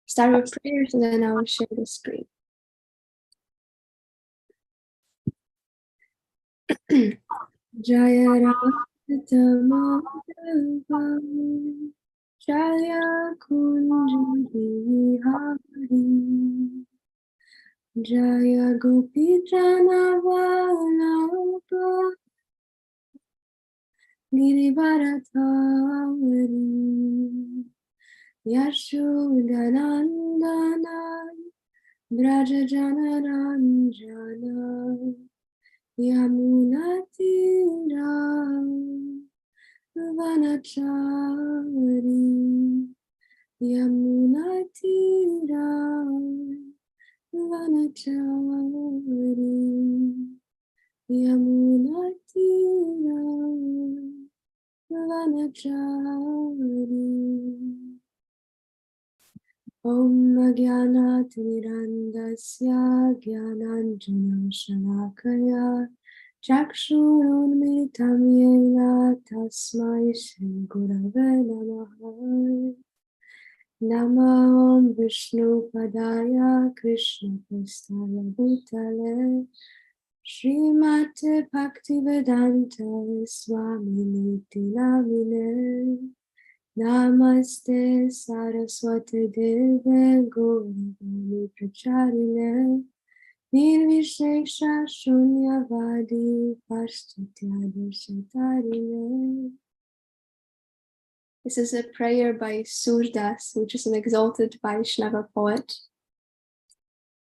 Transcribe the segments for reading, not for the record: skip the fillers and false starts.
start with prayers and then I will share the screen. Jaya Rama Jaya Kunjali Hari Jaya Gopi Jana Vallabha Girivarathari Yashodanandana Braja Jana Ranjana Yamunatira Vanachari Yamunatira Vanachari Yamunatira Vanachari Om Jnanatirandasya Jnananjana Shalakaya Chakshurunmitam Yena Tasmai Shri Gurave Namaha Nama Om Vishnu Padaya Krishna Prasthaya Bhutale Srimate Bhaktivedanta Swami Niti Namine Namaste Saraswati Deve Gaurani Pracharine Nirvishesha Shunyavadi Pashtutyadarsatarine. This is a prayer by Surdas, which is an exalted Vaishnava poet.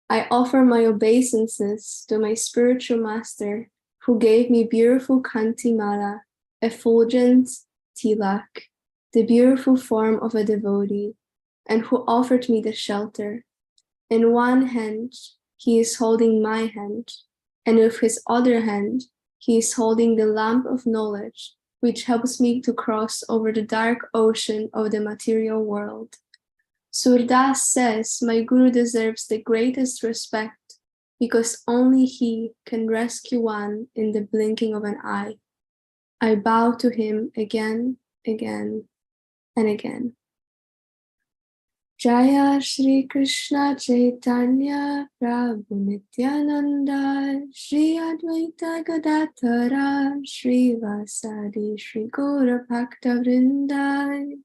I offer my obeisances to my spiritual master, who gave me beautiful Kanti Mala, effulgent tilak, the beautiful form of a devotee, and who offered me the shelter. In one hand, he is holding my hand, and with his other hand, he is holding the lamp of knowledge, which helps me to cross over the dark ocean of the material world. Surdas says, my Guru deserves the greatest respect because only he can rescue one in the blinking of an eye. I bow to him again, again, and again. Jaya Shri Krishna Chaitanya Prabhu Nityananda Shri Advaita Gadadhara Shri Vasadi Shri Gaura Bhakta Vrindai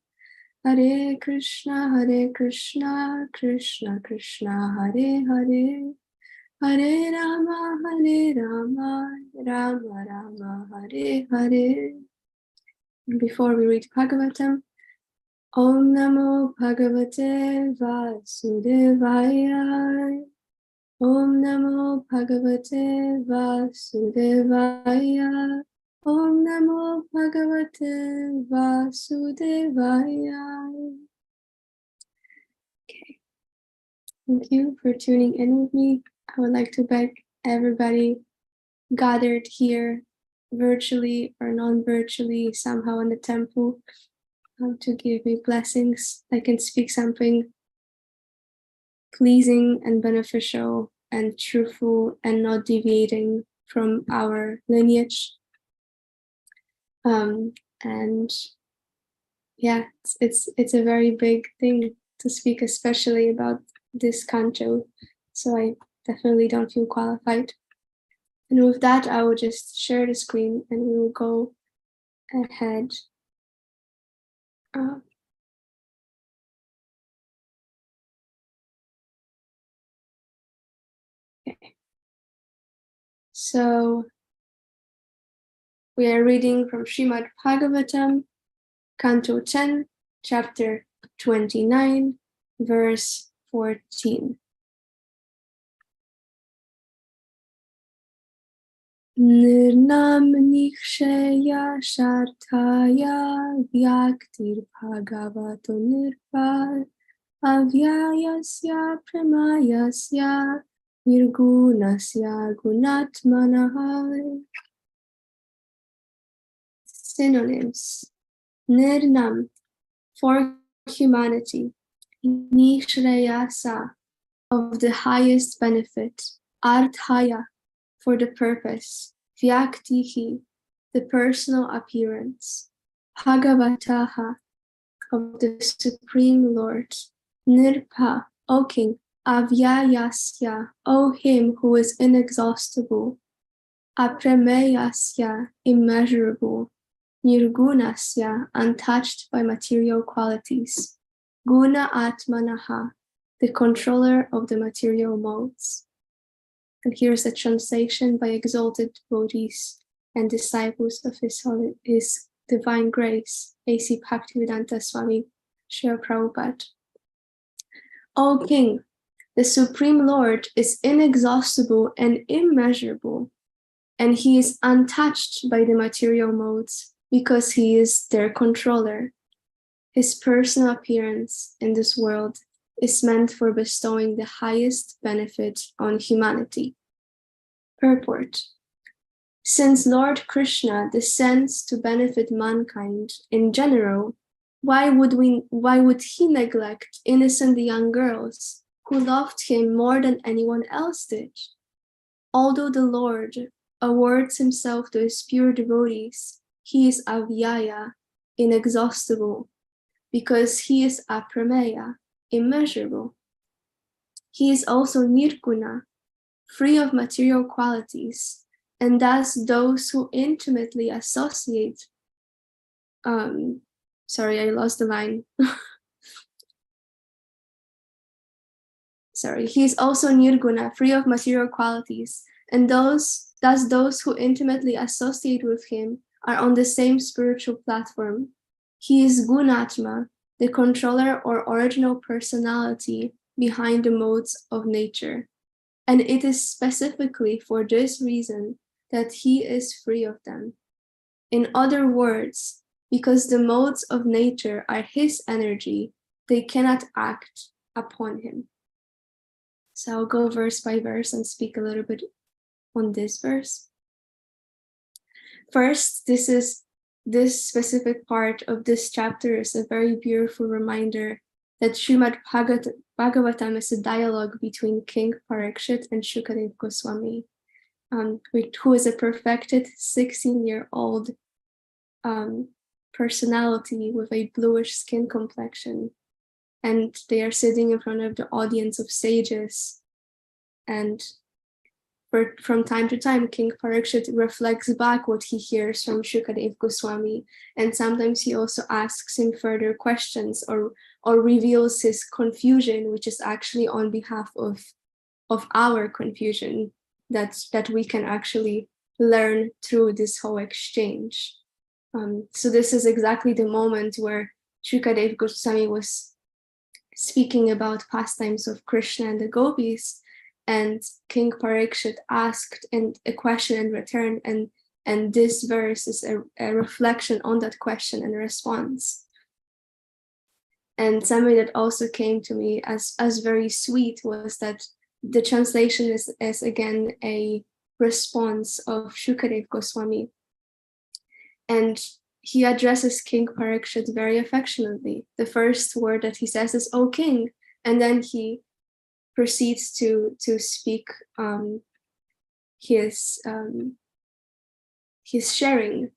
Hare Krishna Krishna Krishna Hare Hare Hare Rama Rama Rama Hare Hare. And before we read Bhagavatam, Om Namo Bhagavate Vasudevaya. Om Namo Bhagavate Vasudevaya. Om Namo Bhagavate Vasudevaya. Okay. Thank you for tuning in with me. I would like to beg everybody gathered here virtually or non-virtually somehow in the temple to give me blessings. I can speak something pleasing and beneficial and truthful and not deviating from our lineage. And yeah, it's a very big thing to speak, especially about this canto. So I definitely don't feel qualified. And with that, I will just share the screen and we will go ahead. Okay. So we are reading from Srimad Bhagavatam, Canto 10, Chapter 29, Verse 14. Nirnam nikshaya sharthaya vyaktir bhagavato nirpal avyayasya pramayasya nirgunasya gunatmanah. Synonyms: Nirnam, for humanity; Nishrayasa, of the highest benefit; Arthaya, for the purpose; Vyaktihi, the personal appearance; Bhagavataha, of the Supreme Lord; Nirpa, O King, Avyayasya, O Him who is inexhaustible, Apremeyasya, immeasurable, Nirgunasya, untouched by material qualities, Guna Atmanaha, the controller of the material modes. And here's a translation by exalted devotees and disciples of His Divine Grace, A.C. Bhaktivedanta Swami Srila Prabhupada. O King, the Supreme Lord is inexhaustible and immeasurable, and He is untouched by the material modes because He is their controller. His personal appearance in this world is meant for bestowing the highest benefit on humanity. Purport. Since Lord Krishna descends to benefit mankind in general, why would he neglect innocent young girls who loved him more than anyone else did? Although the Lord awards himself to his pure devotees, he is avyaya, inexhaustible, because he is aprameya, immeasurable. He is also nirguna, free of material qualities, and thus those who intimately associate sorry, I lost the line. Sorry, he is also nirguna, free of material qualities, and thus those who intimately associate with him are on the same spiritual platform. He is gunatma, the controller or original personality behind the modes of nature. And it is specifically for this reason that he is free of them. In other words, because the modes of nature are his energy, they cannot act upon him. So I'll go verse by verse and speak a little bit on this verse. First, this specific part of this chapter is a very beautiful reminder that Srimad Bhagavatam is a dialogue between King Parikshit and Shukadev Goswami, who is a perfected 16-year-old personality with a bluish skin complexion. And they are sitting in front of the audience of sages. And from time to time, King Parikshit reflects back what he hears from Shukadev Goswami. And sometimes he also asks him further questions or reveals his confusion, which is actually on behalf of our confusion that we can actually learn through this whole exchange. So this is exactly the moment where Shukadev Goswami was speaking about pastimes of Krishna and the gopis, and King Parikshit asked a question in return, and this verse is a reflection on that question and response. And something that also came to me as very sweet was that the translation is again a response of Shukadev Goswami. And he addresses King Parikshit very affectionately. The first word that he says is, "O King," and then he proceeds to speak his sharing.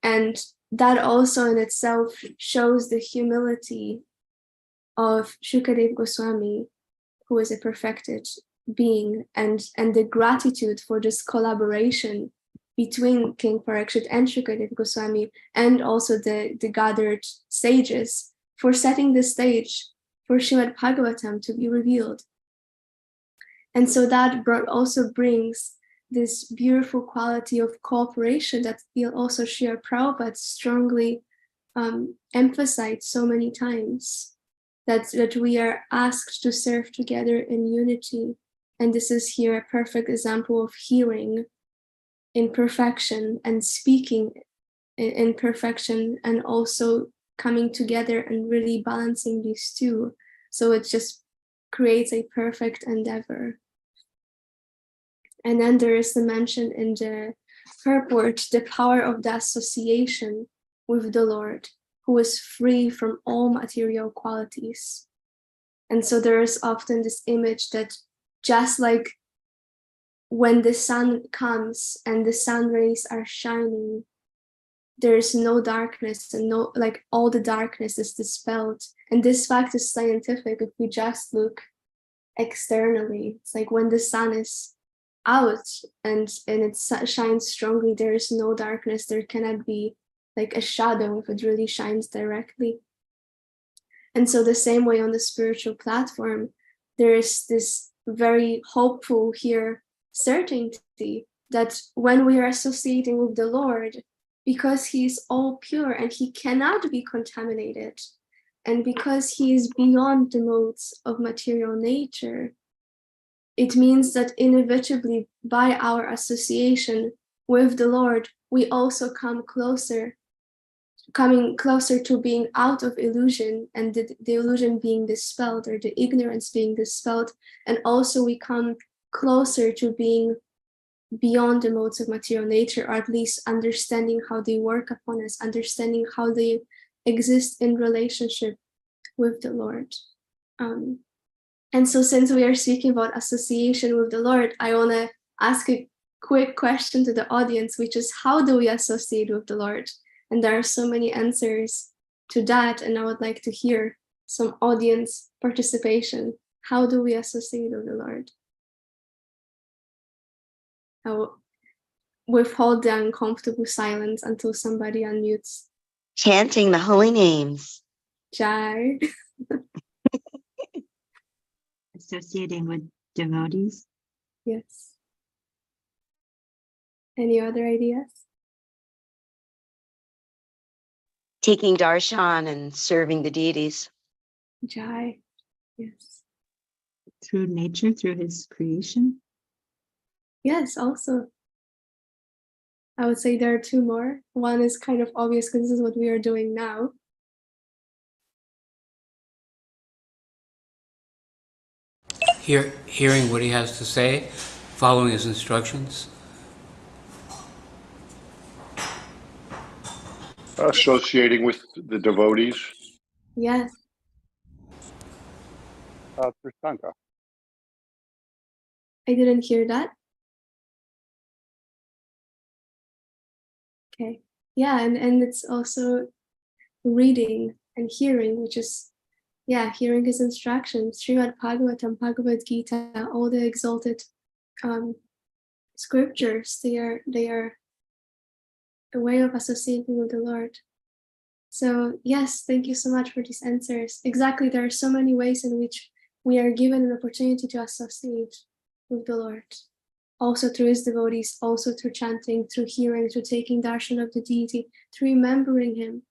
And that also in itself shows the humility of Shukadev Goswami, who is a perfected being, and the gratitude for this collaboration between King Parikshit and Shukadev Goswami, and also the gathered sages, for setting the stage for Srimad Bhagavatam to be revealed. And so that also brings this beautiful quality of cooperation that also Srila Prabhupada strongly emphasized so many times, that we are asked to serve together in unity. And this is here a perfect example of hearing in perfection and speaking in perfection, and also coming together and really balancing these two. So it just creates a perfect endeavor. And then there is the mention in the purport, the power of the association with the Lord, who is free from all material qualities. And so there is often this image that just like when the sun comes and the sun rays are shining, there is no darkness, and no, like, all the darkness is dispelled. And this fact is scientific. If we just look externally, it's like when the sun is out and it shines strongly, there is no darkness. There cannot be like a shadow if it really shines directly. And so the same way on the spiritual platform, there is this very hopeful here certainty that when we are associating with the Lord, because he is all pure and he cannot be contaminated, and because he is beyond the modes of material nature, it means that inevitably by our association with the Lord, we also coming closer to being out of illusion, and the illusion being dispelled, or the ignorance being dispelled. And also we come closer to being beyond the modes of material nature, or at least understanding how they work upon us, understanding how they exist in relationship with the Lord. And so since we are speaking about association with the Lord, I want to ask a quick question to the audience, which is, how do we associate with the Lord? And there are so many answers to that, and I would like to hear some audience participation. How do we associate with the Lord? I will withhold the uncomfortable silence until somebody unmutes. Chanting the holy names. Jai. Associating with devotees. Yes. Any other ideas? Taking darshan and serving the deities. Jai. Yes. Through nature, through his creation. Yes, also. I would say there are two more. One is kind of obvious because this is what we are doing now. Hearing what he has to say, following his instructions. Associating with the devotees. Yes. Through Sangha. I didn't hear that. Okay. Yeah, and it's also reading and hearing, which is, yeah, hearing his instructions. Srimad Bhagavatam, Bhagavad Gita, all the exalted scriptures, they are a way of associating with the Lord. So yes, thank you so much for these answers. Exactly, there are so many ways in which we are given an opportunity to associate with the Lord. Also through his devotees, also through chanting, through hearing, through taking darshan of the deity, through remembering him.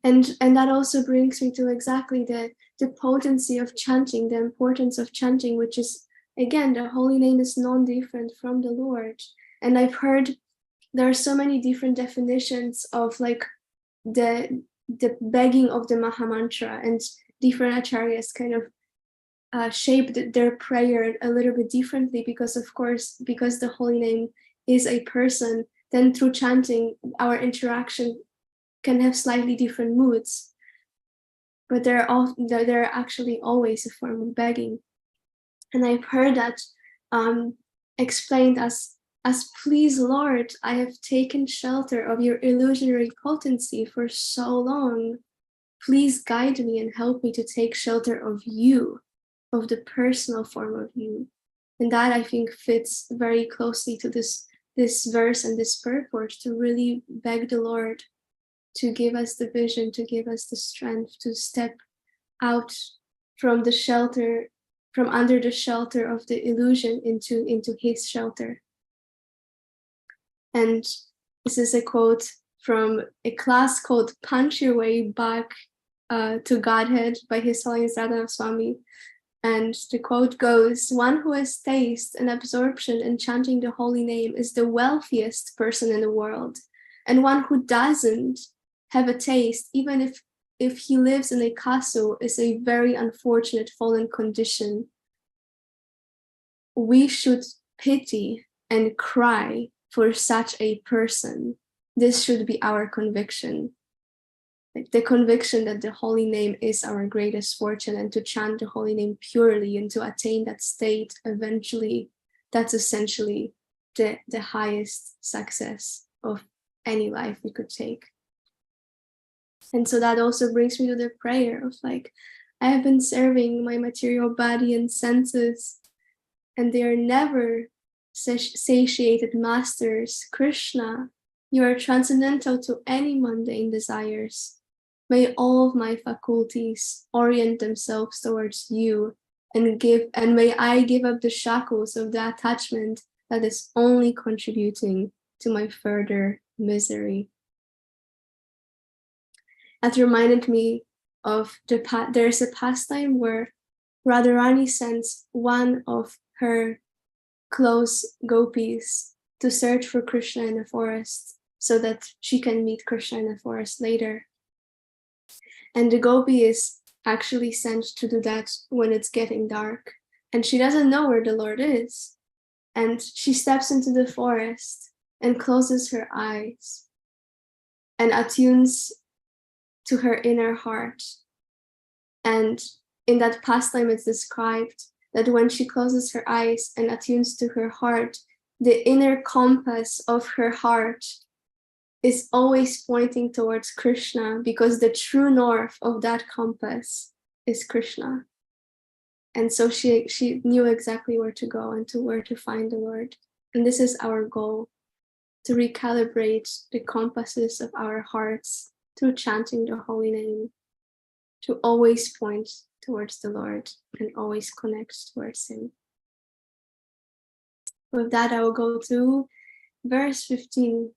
And that also brings me to exactly the potency of chanting, the importance of chanting, which is, again, the holy name is non-different from the Lord. And I've heard there are so many different definitions of like the begging of the Mahamantra, and different acharyas kind of shaped their prayer a little bit differently, because of course, because the holy name is a person, then through chanting, our interaction can have slightly different moods, but they're actually always a form of begging. And I've heard that explained as please Lord, I have taken shelter of your illusionary potency for so long. Please guide me and help me to take shelter of you, of the personal form of you. And that, I think, fits very closely to this verse and this purport, to really beg the Lord to give us the vision, to give us the strength to step out from the shelter, from under the shelter of the illusion into his shelter. And this is a quote from a class called Punch Your Way Back to Godhead by His Holiness Radhanath Swami. And the quote goes, "One who has taste and absorption in chanting the holy name is the wealthiest person in the world. And one who doesn't have a taste, even if he lives in a castle, is a very unfortunate fallen condition. We should pity and cry for such a person. This should be our conviction. Like the conviction that the holy name is our greatest fortune, and to chant the holy name purely and to attain that state eventually, that's essentially the highest success of any life we could take. And so that also brings me to the prayer of like, I have been serving my material body and senses, and they are never satiated masters. Krishna, you are transcendental to any mundane desires. May all of my faculties orient themselves towards you, and may I give up the shackles of the attachment that is only contributing to my further misery. That reminded me of there's a pastime where Radharani sends one of her close gopis to search for Krishna in the forest so that she can meet Krishna in the forest later. And the gopi is actually sent to do that when it's getting dark. And she doesn't know where the Lord is. And she steps into the forest and closes her eyes and attunes to her inner heart. And in that pastime, it's described that when she closes her eyes and attunes to her heart, the inner compass of her heart is always pointing towards Krishna, because the true north of that compass is Krishna. And so she knew exactly where to go and to where to find the Lord. And this is our goal, to recalibrate the compasses of our hearts through chanting the holy name, to always point towards the Lord and always connect towards Him. With that, I will go to verse 15.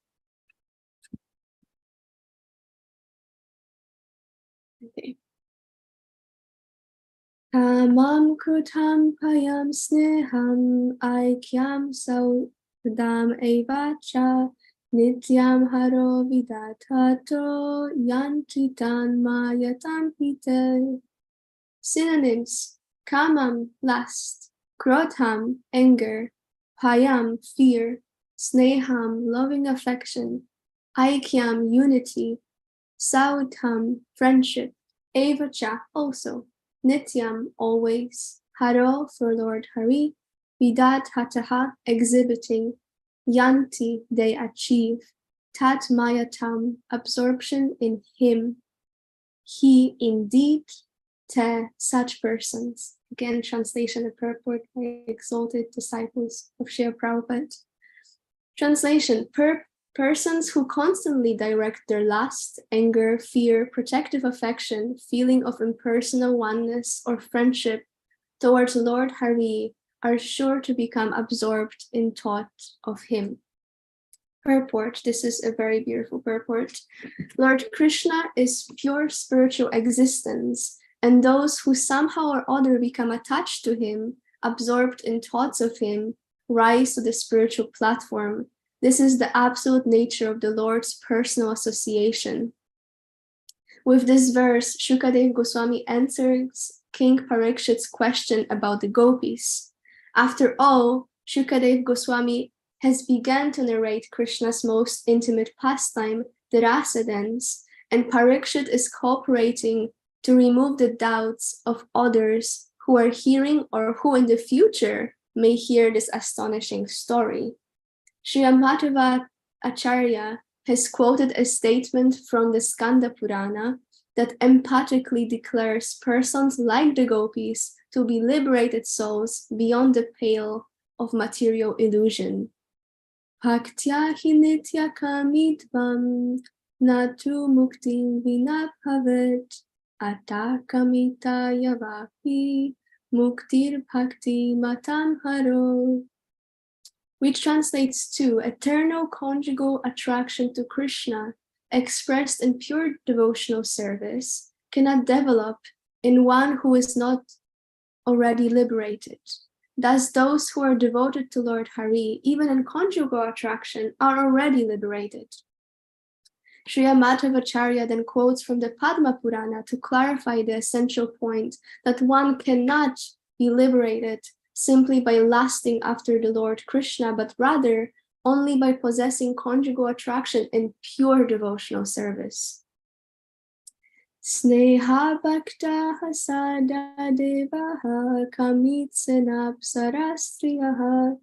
Okay. Kamam krutam payam sneham aikyam saudam evacha nityam haro vidatato yantitan mayatam hite. Synonyms: kamam, lust; krodham, anger; payam, fear; sneham, loving affection; aikyam, unity; saudham, friendship; evacha, also; nityam, always; haro, for Lord Hari; vidataha, exhibiting; yanti, they achieve; tat mayatam, absorption in him; he, indeed; te, such persons. Again, translation and purport by exalted disciples of Srila Prabhupada. Translation: persons who constantly direct their lust, anger, fear, protective affection, feeling of impersonal oneness, or friendship towards Lord Hari are sure to become absorbed in thought of him. Purport: this is a very beautiful purport. Lord Krishna is pure spiritual existence, and those who somehow or other become attached to him, absorbed in thoughts of him, rise to the spiritual platform. This is the absolute nature of the Lord's personal association. With this verse, Shukadev Goswami answers King Parikshit's question about the gopis. After all, Shukadev Goswami has begun to narrate Krishna's most intimate pastime, the Rasa dance, and Parikshit is cooperating to remove the doubts of others who are hearing or who in the future may hear this astonishing story. Srila Madhava Acharya has quoted a statement from the Skanda Purana that emphatically declares persons like the gopis to be liberated souls beyond the pale of material illusion. Bhaktya hi nitya kamitvam natu muktim vina bhavet ata kamita yavapi muktir bhakti matam haro. Which translates to eternal conjugal attraction to Krishna, expressed in pure devotional service, cannot develop in one who is not already liberated. Thus, those who are devoted to Lord Hari, even in conjugal attraction, are already liberated. Srila Madhavacharya then quotes from the Padma Purana to clarify the essential point that one cannot be liberated simply by lusting after the Lord Krishna, but rather only by possessing conjugal attraction in pure devotional service. Sneha bhakta hasada devaha kamitsenap sarastriyaha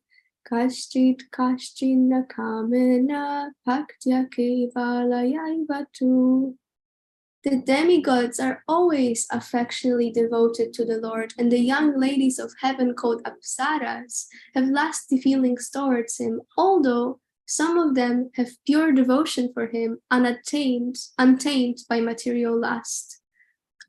Kashchit kashchinna kamena bhaktya kevalayayvatu. The demigods are always affectionately devoted to the Lord, and the young ladies of heaven called Apsaras have lasting feelings towards him, although some of them have pure devotion for him, untamed by material lust.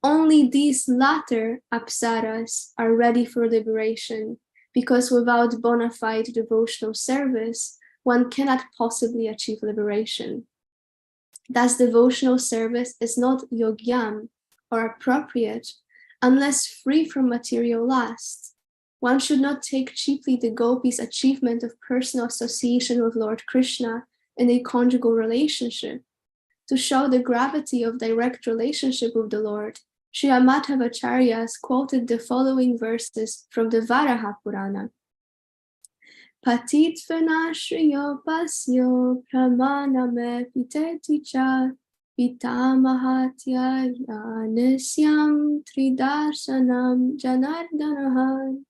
Only these latter Apsaras are ready for liberation, because without bona fide devotional service, one cannot possibly achieve liberation. Thus, devotional service is not yogyam or appropriate unless free from material lust. One should not take cheaply the gopis' achievement of personal association with Lord Krishna in a conjugal relationship. To show the gravity of direct relationship with the Lord, Sri Madhavacharya has quoted the following verses from the Varaha Purana. Patit Venashriyo Pasyo Pramaname Piteti Cha Vitamahatya Nisyam Tridarsanam Janardanaha.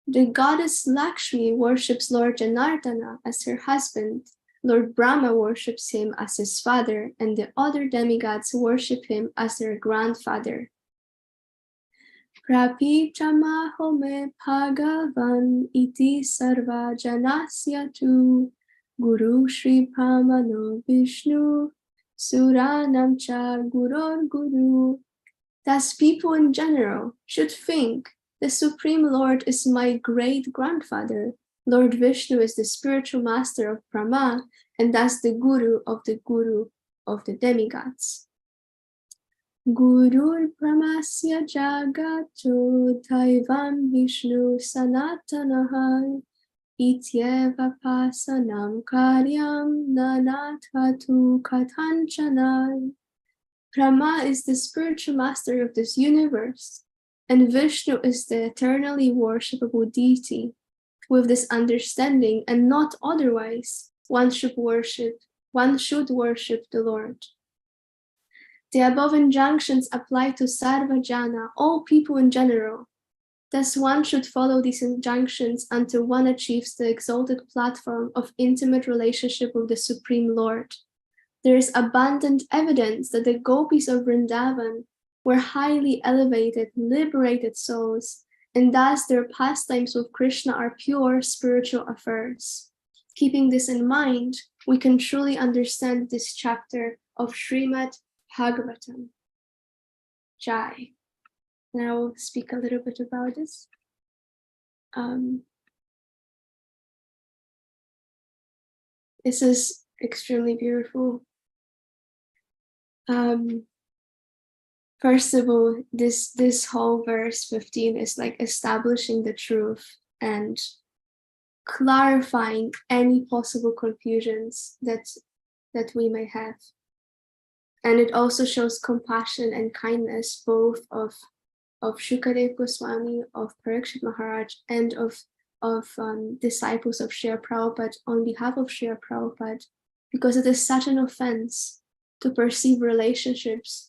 The goddess Lakshmi worships Lord Janardana as her husband. Lord Brahma worships him as his father, and the other demigods worship him as their grandfather. Prapichamaho me Bhagavan iti sarva janasya tu Guru Shri Pramano Vishnu Suranam cha Guror Guru. Thus people in general should think the Supreme Lord is my great-grandfather. Lord Vishnu is the spiritual master of Brahma, and thus the guru of the demigods. Gurur Brahmasya Jagato Daivam Vishnu Sanatanaha Ityeva Pasanam Karyam Nanathatu Katanchana. Brahma is the spiritual master of this universe, and Vishnu is the eternally worshipable deity. With this understanding and not otherwise, one should worship the Lord. The above injunctions apply to Sarvajana, all people in general. Thus one should follow these injunctions until one achieves the exalted platform of intimate relationship with the Supreme Lord. There is abundant evidence that the gopis of Vrindavan were highly elevated, liberated souls, and thus their pastimes with Krishna are pure spiritual affairs. Keeping this in mind, we can truly understand this chapter of Srimad Bhagavatam. Jai. And I will speak a little bit about this. This is extremely beautiful. First of all, this whole verse 15 is like establishing the truth and clarifying any possible confusions that we may have. And it also shows compassion and kindness both of Shukadev Goswami, of Parikshit Maharaj, and of disciples of Srila Prabhupada on behalf of Srila Prabhupada, because it is such an offense to perceive relationships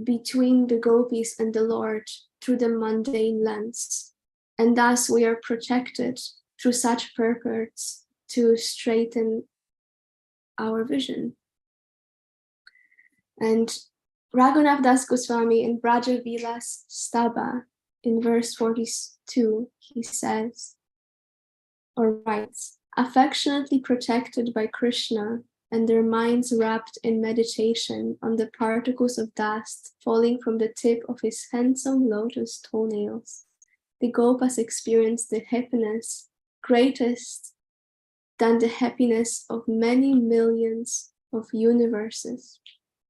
between the gopis and the Lord through the mundane lens. And thus we are protected through such purports to straighten our vision. And Raghunath Das Goswami in Braja Vilas Staba in verse 42, he says, or writes, affectionately protected by Krishna and their minds wrapped in meditation on the particles of dust falling from the tip of his handsome lotus toenails, the Gopas experience the happiness greatest than the happiness of many millions of universes.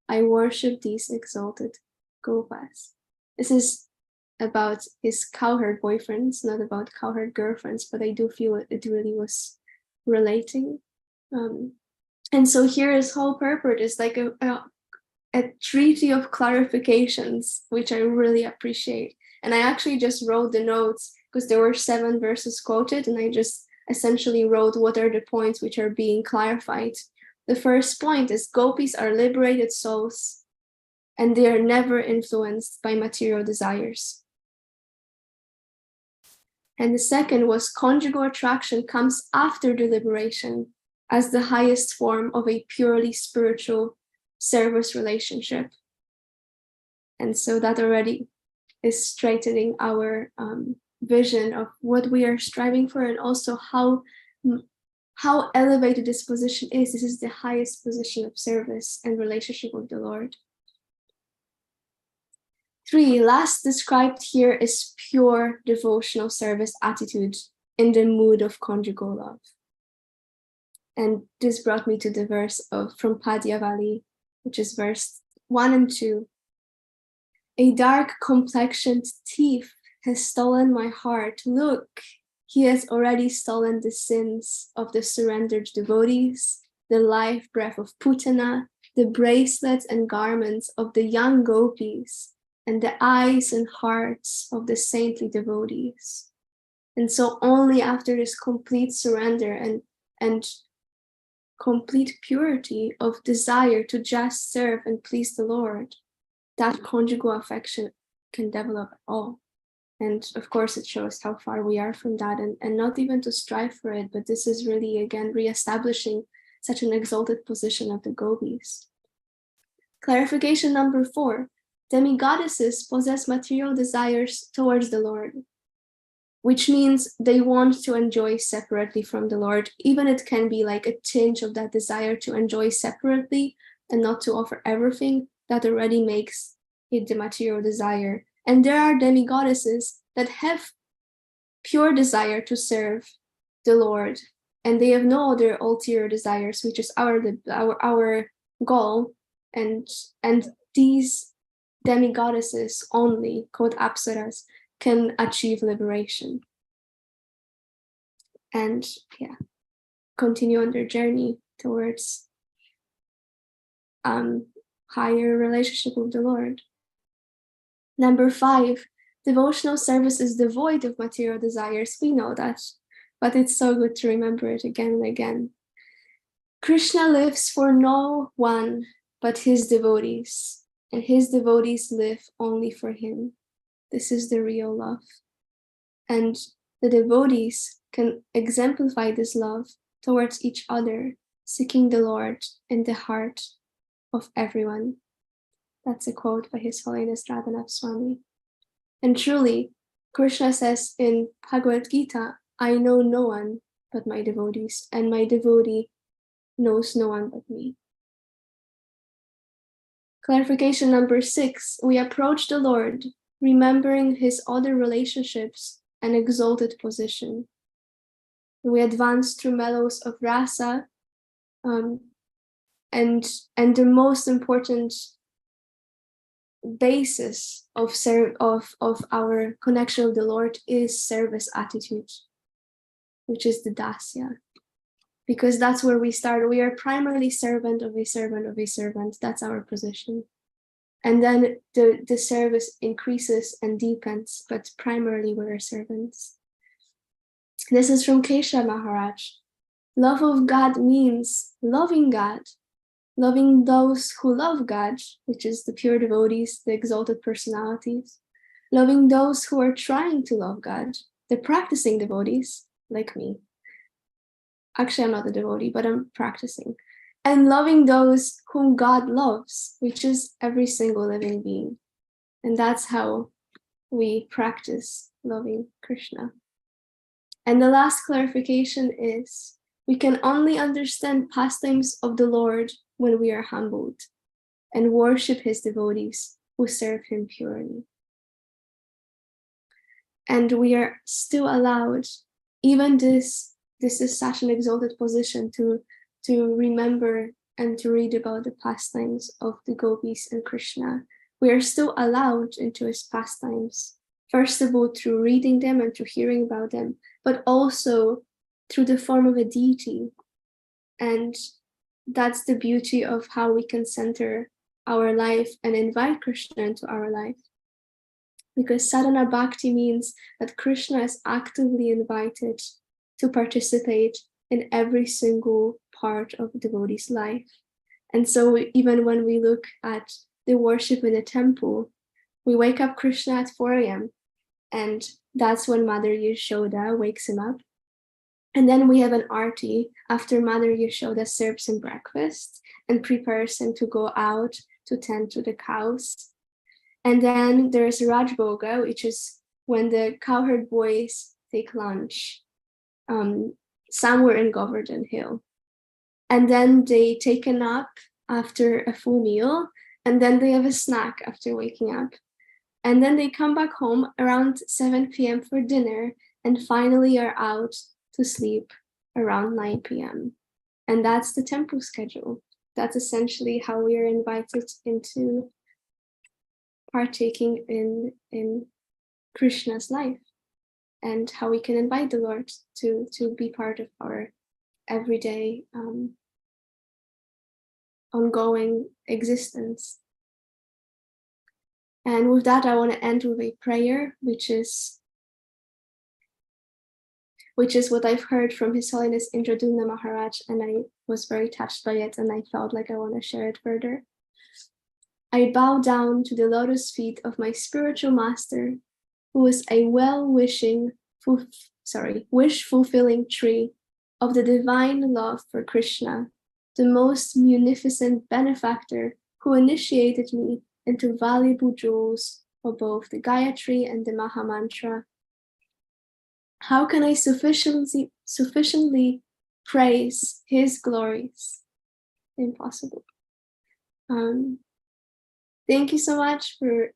I worship these exalted Gopas. This is about his cowherd boyfriends, not about cowherd girlfriends, but I do feel it really was relating. And so here his whole purport is like a treaty of clarifications, which I really appreciate. And I actually just wrote the notes because there were 7 verses quoted, and I just essentially wrote what are the points which are being clarified. The first point is gopis are liberated souls, and they are never influenced by material desires. And the second was conjugal attraction comes after deliberation as the highest form of a purely spiritual service relationship. And so that already is straightening our vision of what we are striving for, and also how elevated this position is. This is the highest position of service and relationship with the Lord. 3, last described here is pure devotional service attitude in the mood of conjugal love. And this brought me to the verse from Padyavali, which is verse 1 and 2. A dark complexioned thief has stolen my heart. Look, he has already stolen the sins of the surrendered devotees, the life breath of Putana, the bracelets and garments of the young gopis, and the eyes and hearts of the saintly devotees. And so only after this complete surrender and complete purity of desire to just serve and please the Lord, that conjugal affection can develop at all. And of course, it shows how far we are from that, and not even to strive for it, but this is really, again, reestablishing such an exalted position of the gopis. Clarification number 4. Demigoddesses possess material desires towards the Lord, which means they want to enjoy separately from the Lord. Even it can be like a tinge of that desire to enjoy separately and not to offer everything. That already makes it the material desire. And there are demigoddesses that have pure desire to serve the Lord, and they have no other ulterior desires, which is our goal. And these demigoddesses only, called apsaras, can achieve liberation and continue on their journey towards higher relationship with the Lord. Number 5, devotional service is devoid of material desires. We know that, but it's so good to remember it again and again. Krishna lives for no one but his devotees, and his devotees live only for him. This is the real love. And the devotees can exemplify this love towards each other, seeking the Lord in the heart of everyone. That's a quote by His Holiness Radhanath Swami. And truly, Krishna says in Bhagavad Gita, I know no one but my devotees, and my devotee knows no one but me. Clarification number 6, we approach the Lord, remembering his other relationships and exalted position. We advance through mellows of rasa, and the most important basis of our connection with the Lord is service attitude, which is the dasya, because that's where we start. We are primarily servant of a servant of a servant. That's our position. And then the service increases and deepens, but primarily we're servants. This is from Kesha Maharaj. Love of God means loving God, loving those who love God, which is the pure devotees, the exalted personalities, loving those who are trying to love God, the practicing devotees, like me. Actually, I'm not a devotee, but I'm practicing. And loving those whom God loves, which is every single living being. And that's how we practice loving Krishna. And the last clarification is, we can only understand pastimes of the Lord when we are humbled and worship his devotees who serve him purely. And we are still allowed, even this is such an exalted position, to remember and to read about the pastimes of the gopis and Krishna. We are still allowed into his pastimes, first of all through reading them and through hearing about them, but also through the form of a deity. And that's the beauty of how we can center our life and invite Krishna into our life. Because sadhana bhakti means that Krishna is actively invited to participate in every single part of the devotee's life. And so even when we look at the worship in the temple, we wake up Krishna at 4 a.m. And that's when Mother Yashoda wakes him up. And then we have an arti after Mother Yashoda serves him breakfast and prepares him to go out to tend to the cows. And then there's Rajboga, which is when the cowherd boys take lunch somewhere in Govardhan Hill. And then they take a nap after a full meal, and then they have a snack after waking up. And then they come back home around 7 p.m. for dinner, and finally are out to sleep around 9 p.m. And that's the temple schedule. That's essentially how we are invited into partaking in Krishna's life, and how we can invite the Lord to be part of our everyday ongoing existence. And with that, I want to end with a prayer, which is what I've heard from His Holiness Indradumna Maharaj, and I was very touched by it, and I felt like I want to share it further. I bow down to the lotus feet of my spiritual master, who is a wish-fulfilling tree of the divine love for Krishna, the most munificent benefactor who initiated me into valuable jewels of both the Gayatri and the Mahamantra. How can I sufficiently praise his glories? Impossible. Thank you so much for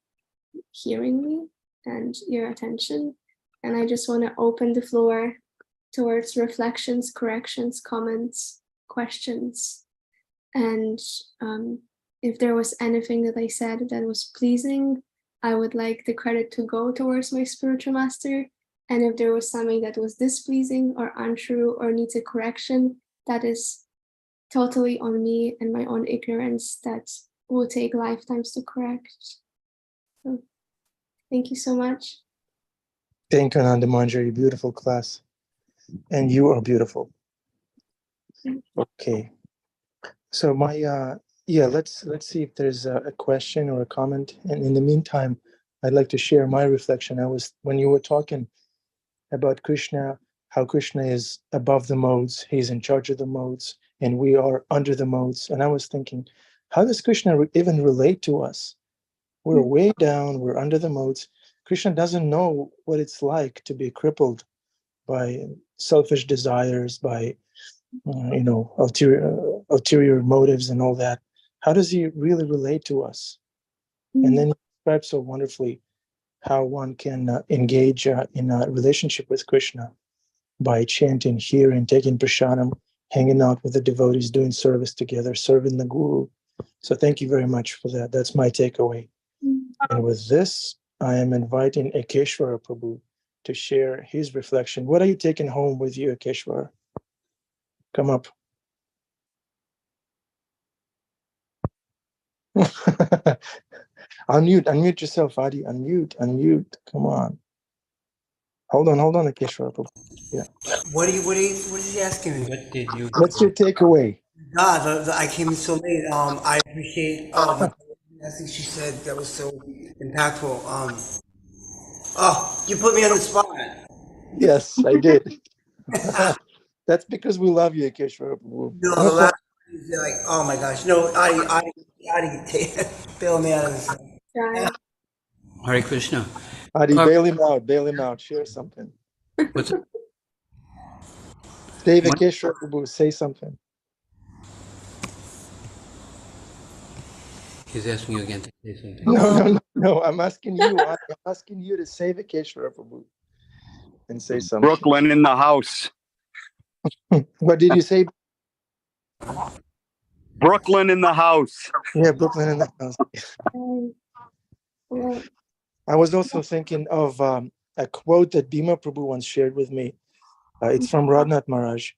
hearing me and your attention. And I just want to open the floor towards reflections, corrections, comments, questions. And if there was anything that I said that was pleasing, I would like the credit to go towards my spiritual master. And if there was something that was displeasing or untrue or needs a correction, that is totally on me and my own ignorance that will take lifetimes to correct. So, thank you so much. Thank you, Ananda Manjari. Beautiful class. And you are beautiful. Okay. So let's see if there's a question or a comment. And in the meantime, I'd like to share my reflection. When you were talking about Krishna, how Krishna is above the modes, he's in charge of the modes, and we are under the modes. And I was thinking, how does Krishna even relate to us? We're way down, we're under the modes. Krishna doesn't know what it's like to be crippled by selfish desires, by ulterior motives and all that. How does he really relate to us? And then he describes so wonderfully how one can engage in a relationship with Krishna by chanting, hearing, taking prasadam, hanging out with the devotees, doing service together, serving the Guru. So thank you very much for that. That's my takeaway. And with this, I am inviting Ekeshwara Prabhu to share his reflection. What are you taking home with you, Ekeshwara? Come up. Unmute yourself, Adi. Unmute. Come on. Hold on, Ekeshwara Prabhu. Yeah. What is he asking me? What did you? What's your takeaway? I came in so late. I appreciate the thing she said that was so impactful. You put me on the spot. Yes, I did. That's because we love you, Ekeshwara Prabhu. No, the last is like, oh my gosh, no, I bail me out of this. Right. Hare Krishna. Adi, bail him out. Share something. What's Save Ekeshwara Prabhu, say something. He's asking you again to say something. No. I'm asking you. I'm asking you to save Ekeshwara Prabhu and say something. Brooklyn in the house. What did you say? Brooklyn in the house. Yeah, Brooklyn in the house. Well, I was also thinking of a quote that Bhima Prabhu once shared with me. It's from Radhanath Maharaj.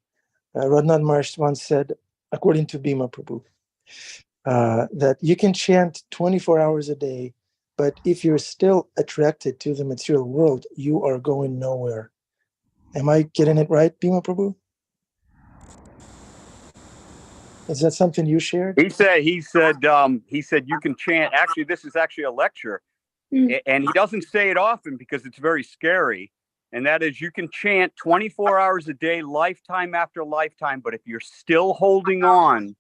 Radhanath Maharaj once said, according to Bhima Prabhu, that you can chant 24 hours a day, but if you're still attracted to the material world, you are going nowhere. Am I getting it right, Bhima Prabhu? Is that something you shared? He said you can chant. Actually, this is actually a lecture. And he doesn't say it often because it's very scary. And that is, you can chant 24 hours a day, lifetime after lifetime. But if you're still holding on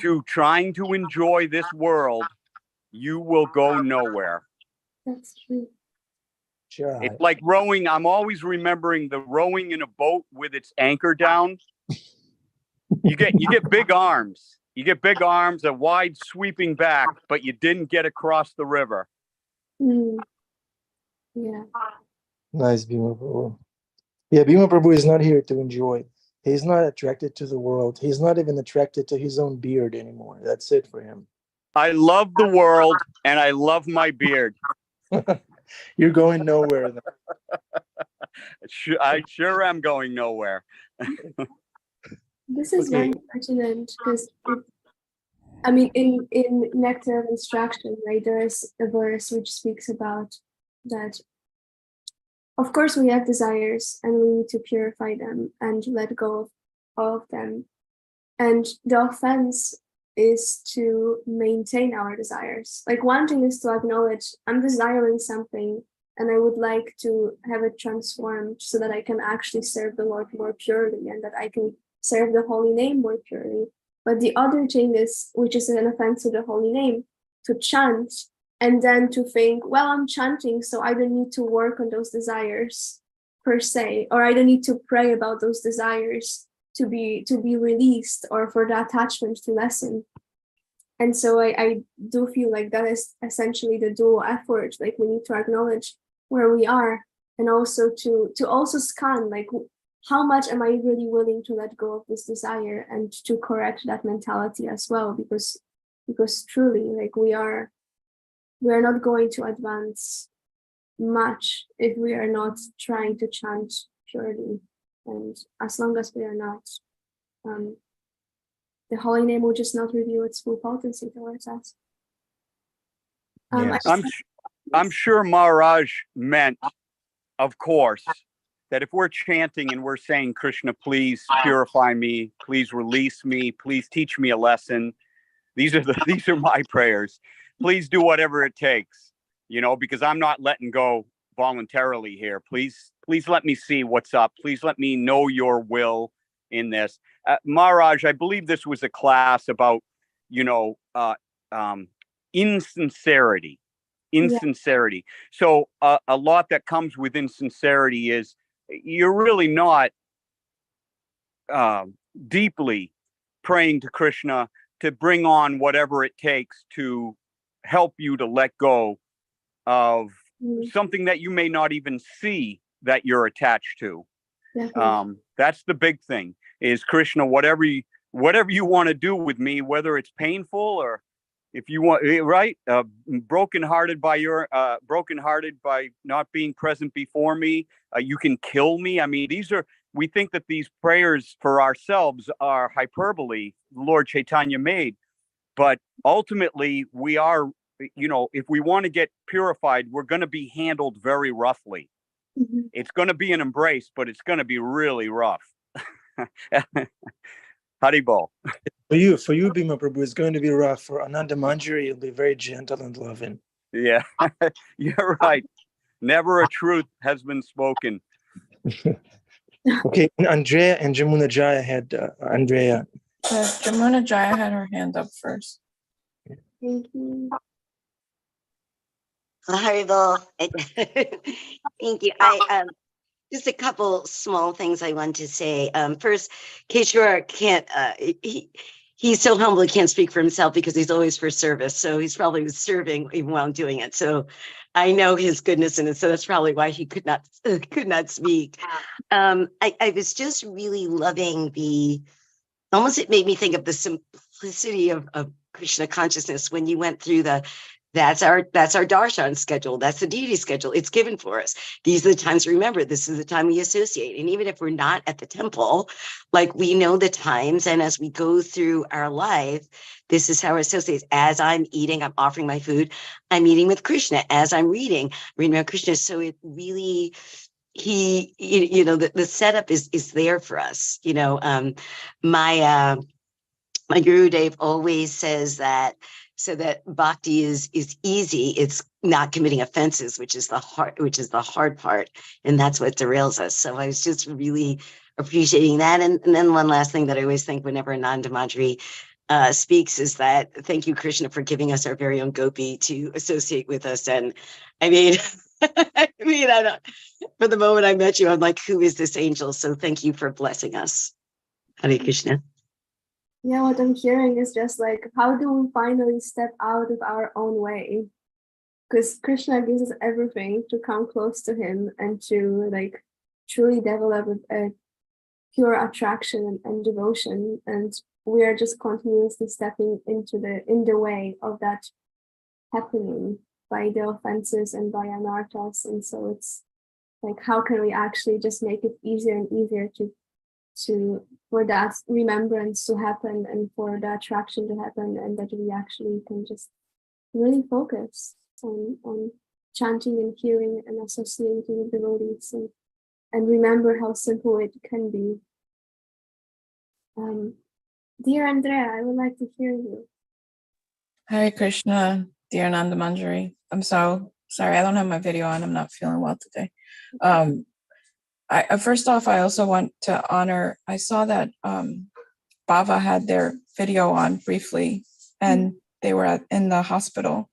to trying to enjoy this world, you will go nowhere. That's true. Sure. It's like rowing. I'm always remembering the rowing in a boat with its anchor down. You get big arms. You get big arms, a wide sweeping back, but you didn't get across the river. Yeah. Nice, Bhima Prabhu. Yeah, Bhima Prabhu is not here to enjoy. He's not attracted to the world. He's not even attracted to his own beard anymore. That's it for him. I love the world and I love my beard. You're going nowhere. I sure am going nowhere. This is Okay. very pertinent because, I mean, in Nectar of Instruction, right, there is a verse which speaks about that. Of course, we have desires and we need to purify them and let go of them. And the offense is to maintain our desires. Like, one thing is to acknowledge, I'm desiring something and I would like to have it transformed so that I can actually serve the Lord more purely and that I can serve the holy name more purely. But the other thing is, which is an offense to the holy name, to chant and then to think, well, I'm chanting, so I don't need to work on those desires per se, or I don't need to pray about those desires to be released or for the attachment to lessen. And so I do feel like that is essentially the dual effort. Like, we need to acknowledge where we are and also to also scan, like, how much am I really willing to let go of this desire and to correct that mentality as well, because truly, like, we are not going to advance much if we are not trying to chant purely. And as long as we are not, the holy name will just not reveal its full potency towards us. Yes. I'm sure Maharaj meant, of course, that if we're chanting and we're saying, Krishna, please purify me, please release me, please teach me a lesson. These are my prayers. Please do whatever it takes, because I'm not letting go voluntarily here. Please let me see what's up. Please let me know your will in this. Maharaj, I believe this was a class about, insincerity. Insincerity. Yeah. So a lot that comes with insincerity is you're really not deeply praying to Krishna to bring on whatever it takes to help you to let go of something that you may not even see that you're attached to. That's the big thing, is Krishna, whatever you want to do with me, whether it's painful or if you want, right? Brokenhearted by not being present before me. You can kill me. I mean, we think that these prayers for ourselves are hyperbole Lord Chaitanya made, but ultimately we are, if we want to get purified, we're going to be handled very roughly. Mm-hmm. It's going to be an embrace, but it's going to be really rough. Haribol. For you, Bhima Prabhu, it's going to be rough. For Ananda Manjari, it'll be very gentle and loving. Yeah, you're right. Never a truth has been spoken. Okay, Andrea and Jamuna Jaya had Andrea. Jamuna Jaya had her hand up first. Thank you. Haribol. Thank you. Just a couple small things I want to say. First, Kishore can't, he's so humble he can't speak for himself because he's always for service. So he's probably serving even while doing it. So I know his goodness in it. So that's probably why he could not speak. I was just really loving it made me think of the simplicity of Krishna consciousness when you went through that's our darshan schedule. That's the deity schedule. It's given for us. These are the times to remember. This is the time we associate. And even if we're not at the temple, like, we know the times. And as we go through our life, this is how it associates. As I'm eating, I'm offering my food. I'm eating with Krishna. As I'm reading about Krishna. So it really, the setup is there for us. My Guru Dev always says that so that bhakti is easy. It's not committing offenses, which is the hard part, and that's what derails us. So I was just really appreciating that. And then one last thing that I always think whenever Ananda Manjari speaks is that thank you, Krishna, for giving us our very own gopi to associate with us. And I mean, I don't, for the moment I met you, I'm like, who is this angel? So thank you for blessing us. Hare Krishna. Yeah, what I'm hearing is just like, how do we finally step out of our own way? Because Krishna gives us everything to come close to him and to like truly develop a pure attraction and devotion. And we are just continuously stepping in the way of that happening by the offenses and by anarthas. And so it's like, how can we actually just make it easier and easier for that remembrance to happen and for the attraction to happen, and that we actually can just really focus on chanting and hearing and associating with devotees and remember how simple it can be. Dear Andrea, I would like to hear you. Hare Krishna, dear Ananda Manjari. I'm so sorry, I don't have my video on. I'm not feeling well today. First off, I also want to honor, I saw that Bava had their video on briefly, and they were in the hospital.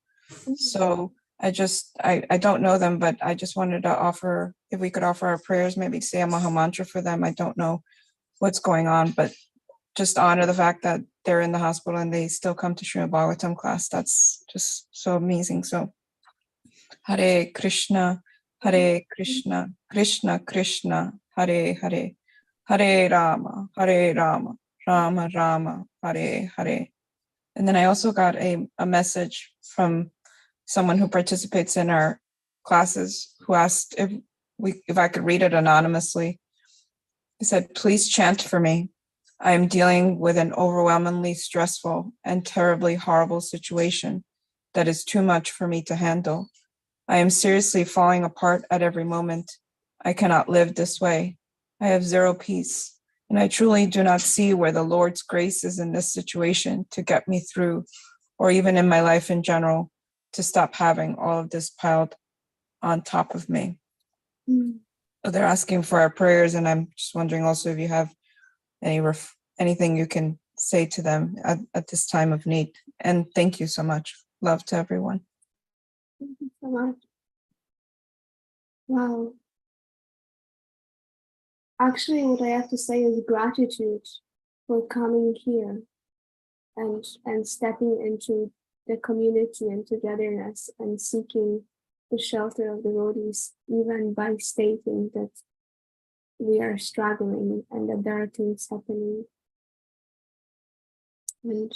So I don't know them, but I just wanted to offer, if we could offer our prayers, maybe say a Maha Mantra for them. I don't know what's going on, but just honor the fact that they're in the hospital and they still come to Srimad Bhagavatam class. That's just so amazing. So Hare Krishna, Krishna Krishna, Hare Hare, Hare Rama, Rama Rama, Hare Hare. And then I also got a message from someone who participates in our classes who asked if I could read it anonymously. He said, please chant for me. I am dealing with an overwhelmingly stressful and terribly horrible situation that is too much for me to handle. I am seriously falling apart at every moment. I cannot live this way. I have zero peace, and I truly do not see where the Lord's grace is in this situation to get me through, or even in my life in general, to stop having all of this piled on top of me. So they're asking for our prayers, and I'm just wondering also if you have anything you can say to them at this time of need. And thank you so much. Love to everyone. Thank you so much. Wow. Actually, what I have to say is gratitude for coming here and stepping into the community and togetherness and seeking the shelter of devotees, even by stating that we are struggling and that there are things happening. And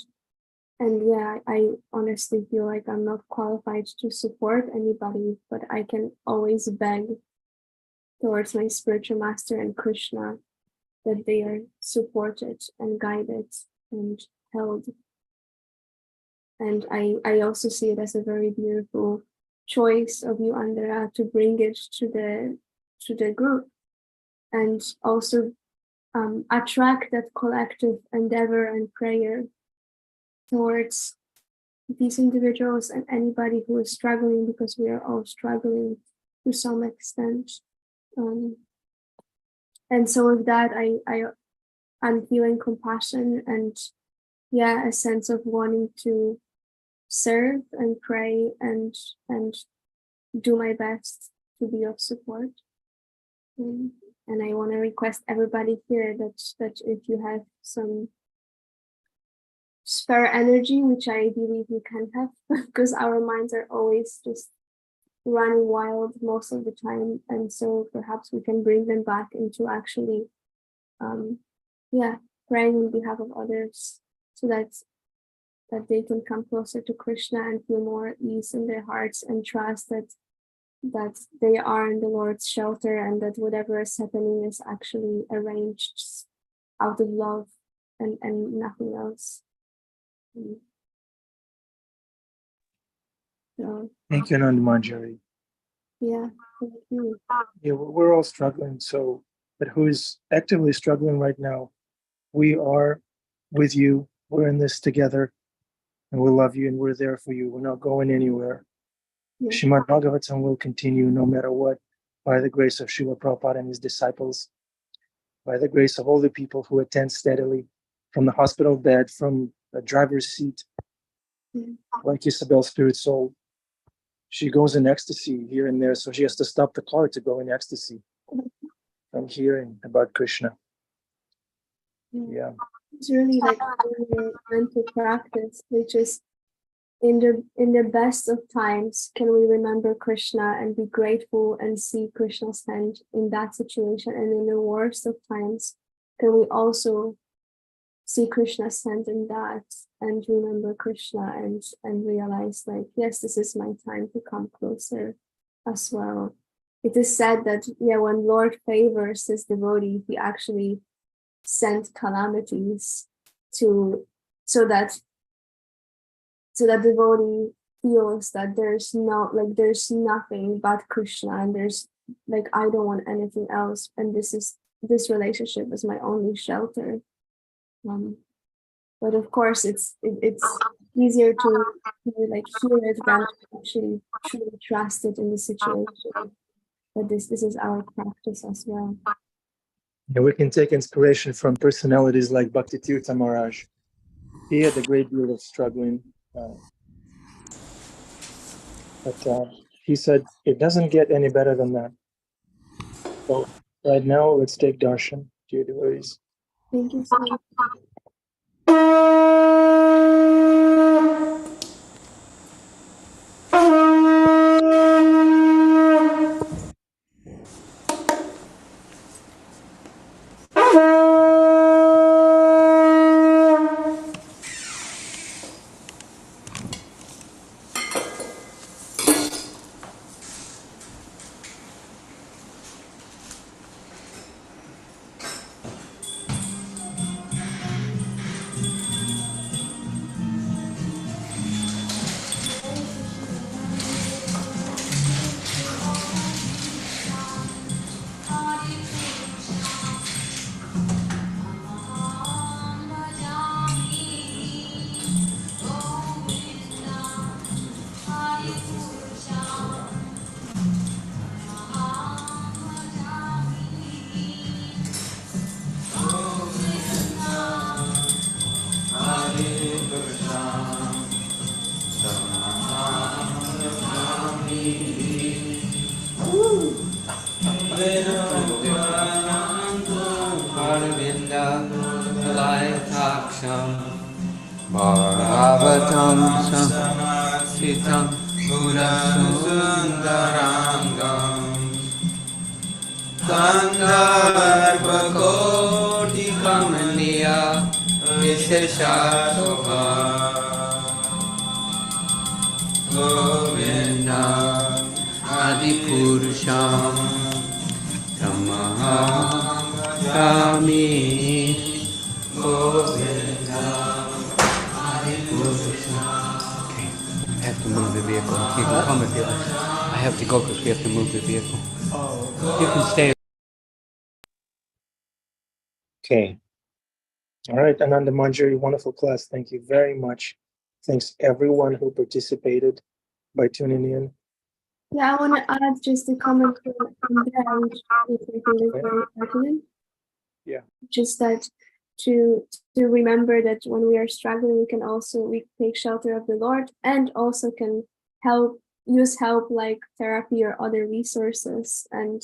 yeah, I honestly feel like I'm not qualified to support anybody, but I can always beg towards my spiritual master and Krishna that they are supported and guided and held. And I also see it as a very beautiful choice of you, Andrea, to bring it to the group and also attract that collective endeavor and prayer towards these individuals and anybody who is struggling, because we are all struggling to some extent. And so with that, I'm feeling compassion and a sense of wanting to serve and pray and do my best to be of support. And I want to request everybody here that if you have some spare energy, which I believe you can have, because our minds are always just running wild most of the time, and so perhaps we can bring them back into actually praying on behalf of others, so that they can come closer to Krishna and feel more ease in their hearts and trust that they are in the Lord's shelter, and that whatever is happening is actually arranged out of love and nothing else. So, Thank you, Ananda Manjari. yeah, thank you. Yeah, we're all struggling. So, but who's actively struggling right now? We are with you. We're in this together. and we love you and we're there for you. We're not going anywhere. Yeah. Srimad Bhagavatam will continue no matter what, by the grace of Srila Prabhupada and his disciples, by the grace of all the people who attend steadily from the hospital bed, from the driver's seat, like Isabel's spirit soul. She goes in ecstasy here and there, so she has to stop the car to go in ecstasy from hearing about Krishna. Yeah. It's really like when we're meant to practice, which is in the best of times, can we remember Krishna and be grateful and see Krishna's hand in that situation? And in the worst of times, can we also see Krishna's hand in that and remember Krishna and realize like, yes, this is my time to come closer as well. It is said that, yeah, when Lord favors his devotee, he actually sent calamities so that devotee feels that there's nothing but Krishna, and there's like, I don't want anything else, and this relationship is my only shelter. But of course it's easier to like hear it than to actually truly trust it in the situation. But this is our practice as well. Yeah, we can take inspiration from personalities like Bhakti Tirtha Maharaj. He had a great deal of struggling, but he said it doesn't get any better than that. So right now, let's take darshan, dear devotees. Thank you so much. Bhagavatam Samasitam Sundarangam Gandharvakoti Kamaniya Visheshashobha Govinda Adipurusham Tamaham Kami Govinda Adipurusham. Okay, I have to move the vehicle. You can come if you like. I have to go because we have to move the vehicle. You can stay. Okay. All right, Ananda, Manjari, wonderful class. Thank you very much. Thanks everyone who participated by tuning in. Yeah, I want to add just a comment from there, which I think is very pertinent. Yeah. Just that to remember that when we are struggling, we take shelter of the Lord, and also can use help like therapy or other resources. And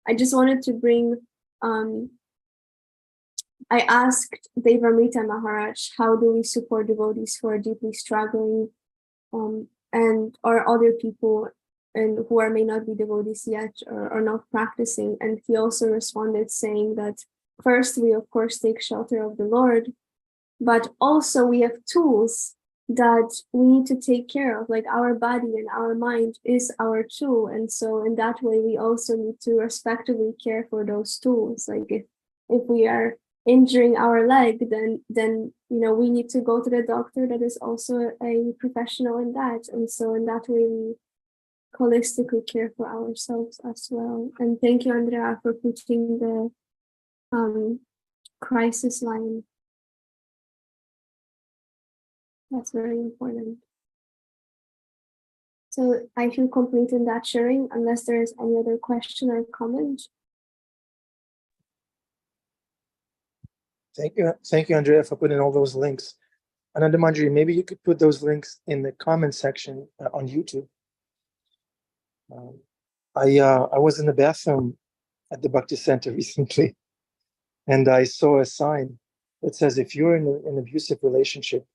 I just wanted to bring, I asked Devamrita Maharaj, how do we support devotees who are deeply struggling, and or other people and who may not be devotees yet or not practicing? And he also responded saying that first, we of course take shelter of the Lord, but also we have tools that we need to take care of, like our body and our mind is our tool. And so in that way, we also need to respectively care for those tools. Like if we are injuring our leg, then we need to go to the doctor that is also a professional in that. And so in that way, we holistically care for ourselves as well. And thank you, Andrea, for putting the crisis line. That's very important. So I feel complete in that sharing, unless there is any other question or comment. Thank you, Andrea, for putting all those links. Ananda Manjari, maybe you could put those links in the comment section on YouTube. I was in the bathroom at the Bhakti Center recently, and I saw a sign that says, if you're in an abusive relationship,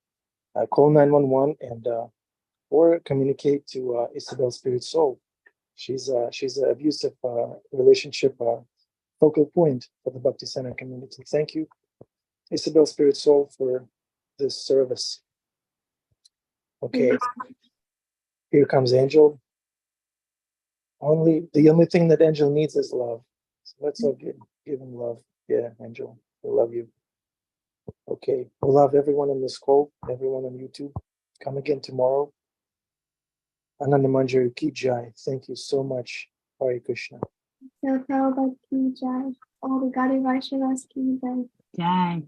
call 911 and or communicate to Isabel Spirit Soul. She's an abusive relationship focal point for the Bhakti Center community. Thank you, Isabel Spirit Soul, for this service. Okay, here comes Angel. The only thing that Angel needs is love. So let's all give him love. Yeah, Angel, we love you. Okay, we love everyone in this call, everyone on YouTube. Come again tomorrow. Ananda Manjari Ki Jai. Thank you so much. Hare Krishna. So tell about Ki Jai. All the Gadi Vaishnavas Ki Jai. Jai.